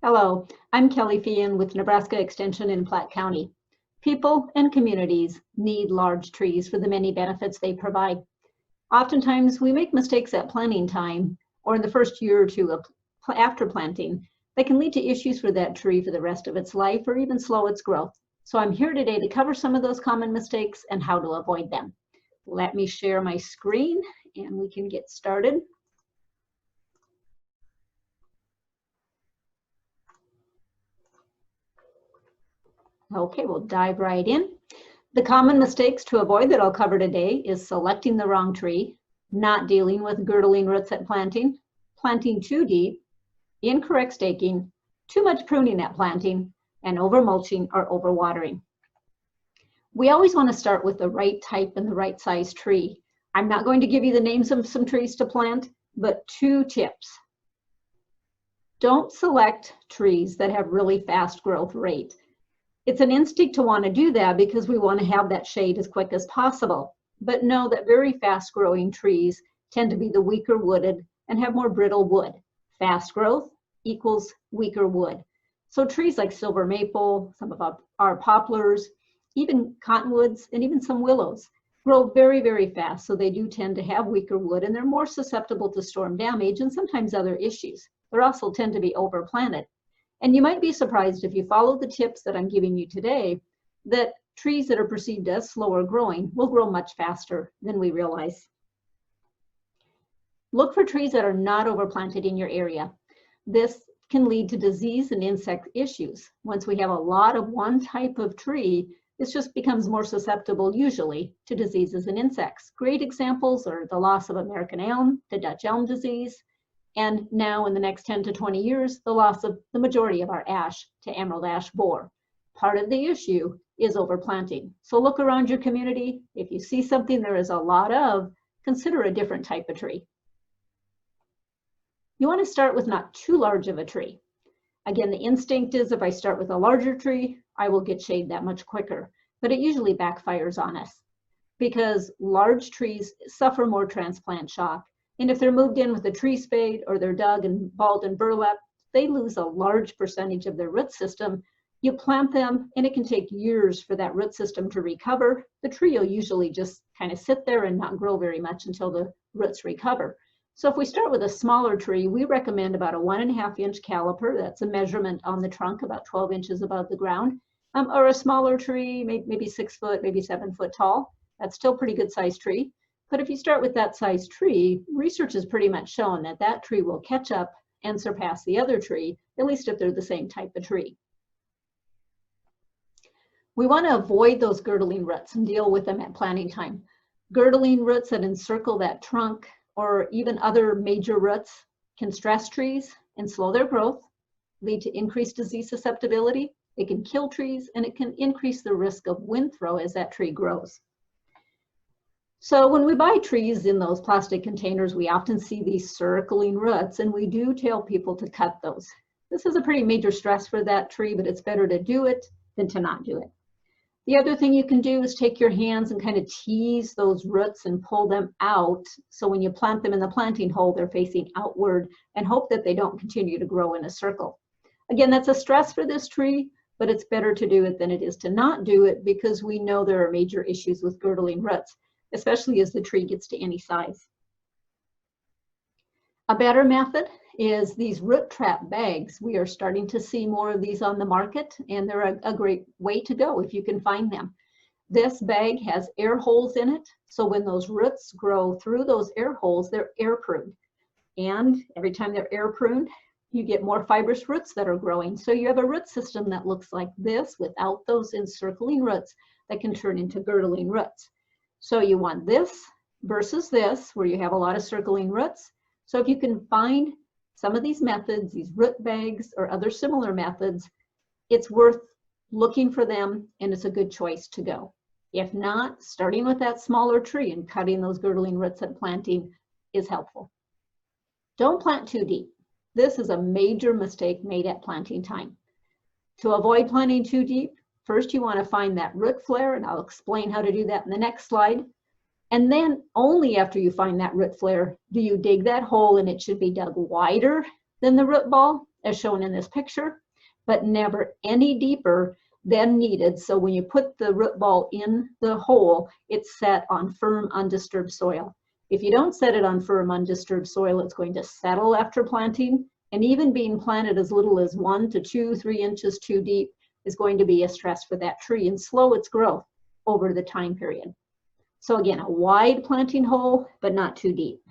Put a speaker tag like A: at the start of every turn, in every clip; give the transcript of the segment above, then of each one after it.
A: Hello, I'm Kelly Feehan with Nebraska Extension in Platte County. People and communities need large trees for the many benefits they provide. Oftentimes, we make mistakes at planting time or in the first year or two after planting that can lead to issues for that tree for the rest of its life or even slow its growth. So I'm here today to cover some of those common mistakes and how to avoid them. Let me share my screen and we can get started. Okay, we'll dive right in. The common mistakes to avoid that I'll cover today is selecting the wrong tree, not dealing with girdling roots at planting, planting too deep, incorrect staking, too much pruning at planting, and over mulching or over watering. We always want to start with the right type and the right size tree. I'm not going to give you the names of some trees to plant, but 2 tips. Don't select trees that have really fast growth rate. It's an instinct to want to do that because we want to have that shade as quick as possible. But know that very fast growing trees tend to be the weaker wooded and have more brittle wood. Fast growth equals weaker wood. So trees like silver maple, some of our poplars, even cottonwoods, and even some willows grow very, very fast. So they do tend to have weaker wood and they're more susceptible to storm damage and sometimes other issues. They also tend to be overplanted. And you might be surprised if you follow the tips that I'm giving you today, that trees that are perceived as slower growing will grow much faster than we realize. Look for trees that are not overplanted in your area. This can lead to disease and insect issues. Once we have a lot of one type of tree, this just becomes more susceptible usually to diseases and insects. Great examples are the loss of American elm to Dutch elm disease, and now in the next 10 to 20 years, the loss of the majority of our ash to emerald ash borer. Part of the issue is overplanting. So look around your community. If you see something there is a lot of, consider a different type of tree. You want to start with not too large of a tree. Again, the instinct is if I start with a larger tree, I will get shade that much quicker. But it usually backfires on us because large trees suffer more transplant shock. And if they're moved in with a tree spade or they're dug and balled in burlap, they lose a large percentage of their root system. You plant them and it can take years for that root system to recover. The tree will usually just kind of sit there and not grow very much until the roots recover. So if we start with a smaller tree, we recommend about a 1.5 inch caliper. That's a measurement on the trunk about 12 inches above the ground. Or a smaller tree, maybe 6 foot, maybe 7 foot tall. That's still a pretty good sized tree. But if you start with that size tree, research has pretty much shown that that tree will catch up and surpass the other tree, at least if they're the same type of tree. We want to avoid those girdling roots and deal with them at planting time. Girdling roots that encircle that trunk or even other major roots can stress trees and slow their growth, lead to increased disease susceptibility. It can kill trees and it can increase the risk of wind throw as that tree grows. So when we buy trees in those plastic containers, we often see these circling roots, and we do tell people to cut those. This is a pretty major stress for that tree, but it's better to do it than to not do it. The other thing you can do is take your hands and kind of tease those roots and pull them out. So when you plant them in the planting hole, they're facing outward and hope that they don't continue to grow in a circle. Again, that's a stress for this tree, but it's better to do it than it is to not do it because we know there are major issues with girdling roots, especially as the tree gets to any size. A better method is these root trap bags. We are starting to see more of these on the market, and they're a great way to go if you can find them. This bag has air holes in it, so when those roots grow through those air holes, they're air pruned. And every time they're air pruned, you get more fibrous roots that are growing. So you have a root system that looks like this without those encircling roots that can turn into girdling roots. So you want this versus this, where you have a lot of circling roots. So if you can find some of these methods, these root bags or other similar methods, it's worth looking for them and it's a good choice to go. If not, starting with that smaller tree and cutting those girdling roots at planting is helpful. Don't plant too deep. This is a major mistake made at planting time. To avoid planting too deep, first you want to find that root flare, and I'll explain how to do that in the next slide. And then only after you find that root flare do you dig that hole, and it should be dug wider than the root ball as shown in this picture, but never any deeper than needed. So when you put the root ball in the hole, it's set on firm, undisturbed soil. If you don't set it on firm, undisturbed soil, it's going to settle after planting, and even being planted as little as 1 to 2, 3 inches too deep is going to be a stress for that tree and slow its growth over the time period. So again, a wide planting hole, but not too deep.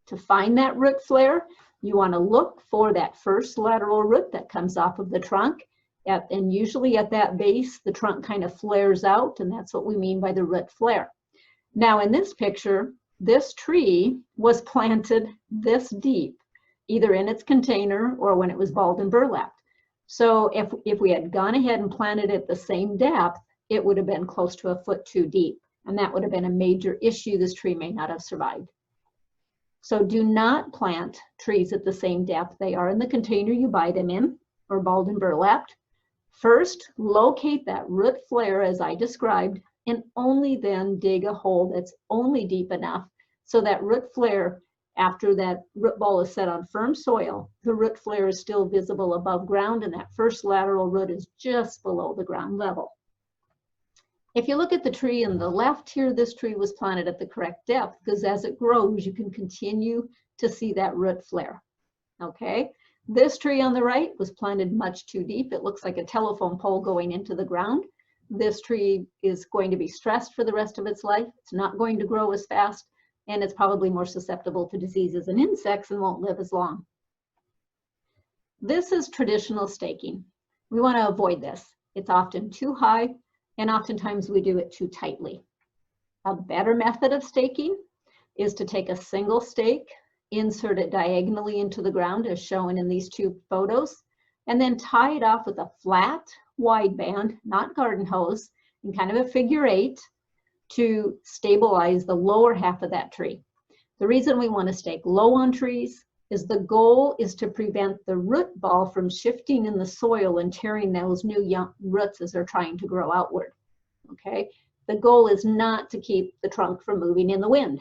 A: To find that root flare, you want to look for that first lateral root that comes off of the trunk. And usually at that base, the trunk kind of flares out, and that's what we mean by the root flare. Now in this picture, this tree was planted this deep, either in its container or when it was balled and burlapped. So if we had gone ahead and planted it the same depth, it would have been close to 1 foot too deep, and that would have been a major issue. This tree may not have survived. So do not plant trees at the same depth they are in the container you buy them in, or balled and burlapped. First, locate that root flare as I described, and only then dig a hole that's only deep enough so that root flare, after that root ball is set on firm soil, the root flare is still visible above ground, and that first lateral root is just below the ground level. If you look at the tree on the left here, this tree was planted at the correct depth, because as it grows, you can continue to see that root flare. Okay, this tree on the right was planted much too deep. It looks like a telephone pole going into the ground. This tree is going to be stressed for the rest of its life. It's not going to grow as fast, and it's probably more susceptible to diseases and insects and won't live as long. This is traditional staking. We want to avoid this. It's often too high, and oftentimes we do it too tightly. A better method of staking is to take a single stake, insert it diagonally into the ground as shown in these two photos, and then tie it off with a flat wide band, not garden hose, in kind of a figure 8 to stabilize the lower half of that tree. The reason we want to stake low on trees is the goal is to prevent the root ball from shifting in the soil and tearing those new young roots as they're trying to grow outward. Okay, the goal is not to keep the trunk from moving in the wind.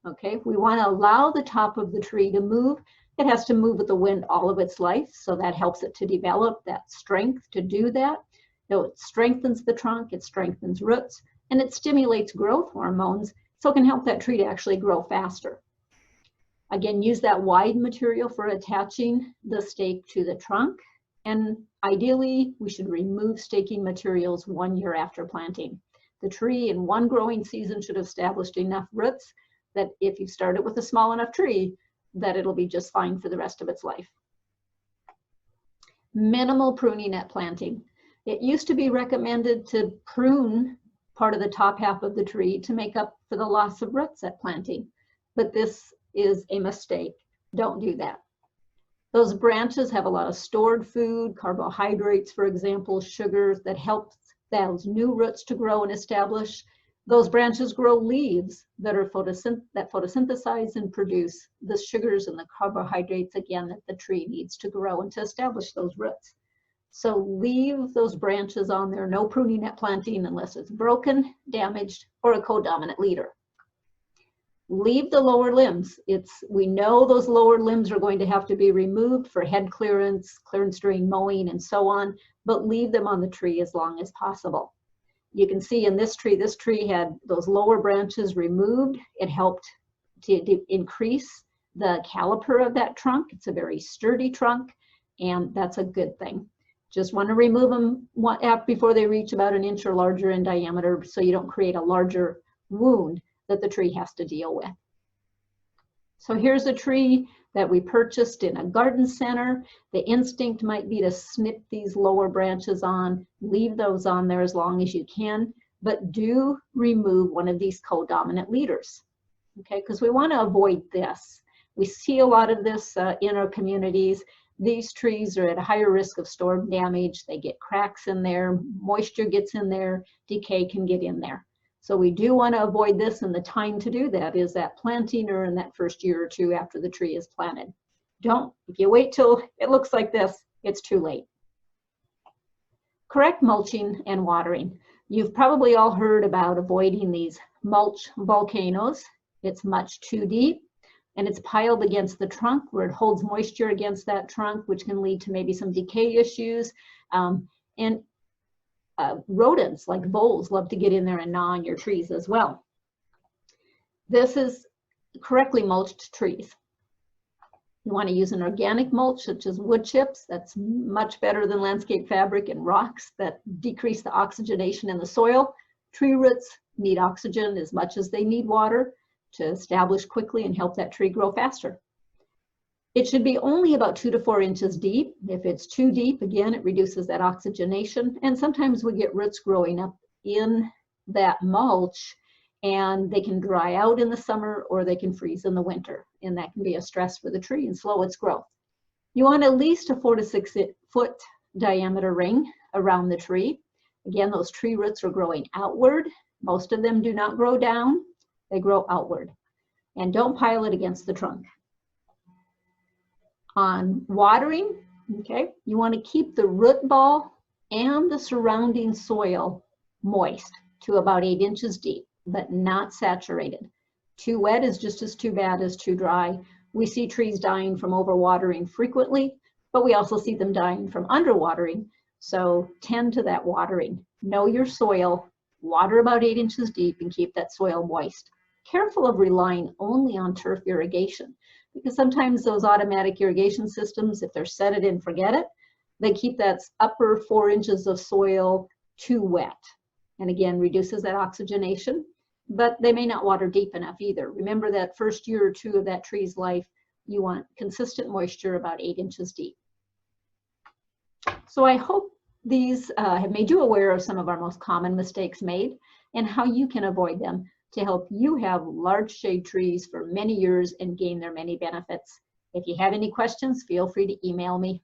A: Okay, we want to allow the top of the tree to move. It has to move with the wind all of its life, so that helps it to develop that strength to do that. So it strengthens the trunk, it strengthens roots, and it stimulates growth hormones, so it can help that tree to actually grow faster. Again, use that wide material for attaching the stake to the trunk, and ideally, we should remove staking materials 1 year after planting. The tree in one growing season should have established enough roots that if you start it with a small enough tree, that it'll be just fine for the rest of its life. Minimal pruning at planting. It used to be recommended to prune part of the top half of the tree to make up for the loss of roots at planting, but this is a mistake. Don't do that. Those branches have a lot of stored food, carbohydrates, for example, sugars that help those new roots to grow and establish. Those branches grow leaves that photosynthesize and produce the sugars and the carbohydrates, again, that the tree needs to grow and to establish those roots. So leave those branches on there, no pruning at planting unless it's broken, damaged, or a codominant leader. Leave the lower limbs. We know those lower limbs are going to have to be removed for head clearance, clearance during mowing, and so on, but leave them on the tree as long as possible. You can see in this tree had those lower branches removed. It helped to increase the caliper of that trunk. It's a very sturdy trunk, and that's a good thing. Just want to remove them before they reach about 1 inch or larger in diameter, so you don't create a larger wound that the tree has to deal with. So here's a tree that we purchased in a garden center. The instinct might be to snip these lower branches on, leave those on there as long as you can, but do remove one of these codominant leaders, okay? Because we want to avoid this. We see a lot of this in our communities. These trees are at a higher risk of storm damage. They get cracks in there, moisture gets in there, decay can get in there. So we do want to avoid this, and the time to do that is at planting or in that first year or two after the tree is planted. If you wait till it looks like this, it's too late. Correct mulching and watering. You've probably all heard about avoiding these mulch volcanoes. It's much too deep. and it's piled against the trunk where it holds moisture against that trunk, which can lead to maybe some decay issues. And rodents like voles love to get in there and gnaw on your trees as well. This is correctly mulched trees. You want to use an organic mulch such as wood chips. That's much better than landscape fabric and rocks that decrease the oxygenation in the soil. Tree roots need oxygen as much as they need water to establish quickly and help that tree grow faster. It should be only about 2 to 4 inches deep. If it's too deep, again, it reduces that oxygenation. And sometimes we get roots growing up in that mulch, and they can dry out in the summer or they can freeze in the winter. And that can be a stress for the tree and slow its growth. You want at least a 4 to 6 foot diameter ring around the tree. Again, those tree roots are growing outward. Most of them do not grow down, they grow outward. And don't pile it against the trunk. On watering, okay, you want to keep the root ball and the surrounding soil moist to about 8 inches deep, but not saturated. Too wet is just as too bad as too dry. We see trees dying from overwatering frequently, but we also see them dying from underwatering. So tend to that watering. Know your soil, water about 8 inches deep, and keep that soil moist. Careful of relying only on turf irrigation, because sometimes those automatic irrigation systems, if they're set it and forget it, they keep that upper 4 inches of soil too wet. And again, reduces that oxygenation, but they may not water deep enough either. Remember that first year or two of that tree's life, you want consistent moisture about 8 inches deep. So I hope these have made you aware of some of our most common mistakes made and how you can avoid them to help you have large shade trees for many years and gain their many benefits. If you have any questions, feel free to email me.